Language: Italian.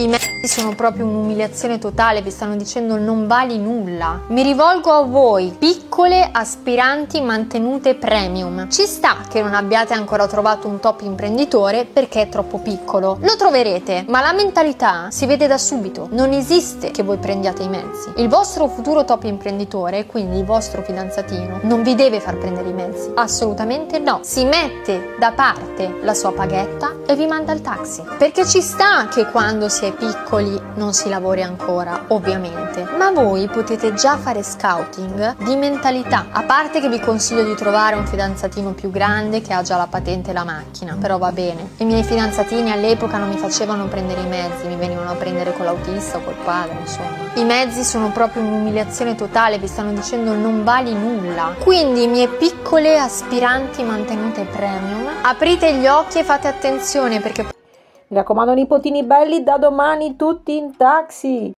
I mezzi sono proprio un'umiliazione totale, vi stanno dicendo non vali nulla. Mi rivolgo a voi, piccole aspiranti mantenute premium. Ci sta che non abbiate ancora trovato un top imprenditore perché è troppo piccolo. Lo troverete, ma la mentalità si vede da subito. Non esiste che voi prendiate i mezzi. Il vostro futuro top imprenditore, quindi il vostro fidanzatino, non vi deve far prendere i mezzi. Assolutamente no. Si mette da parte la sua paghetta e vi manda il taxi. Perché ci sta che quando si è piccoli non si lavori ancora, ovviamente, ma voi potete già fare scouting di mentalità. A parte che vi consiglio di trovare un fidanzatino più grande che ha già la patente e la macchina, però va bene. I miei fidanzatini all'epoca non mi facevano prendere i mezzi, mi venivano a prendere con l'autista o col padre, insomma. I mezzi sono proprio un'umiliazione totale, vi stanno dicendo non vali nulla. Quindi, mie piccole aspiranti mantenute premium, aprite gli occhi e fate attenzione perché... Mi raccomando, nipotini belli, da domani tutti in taxi!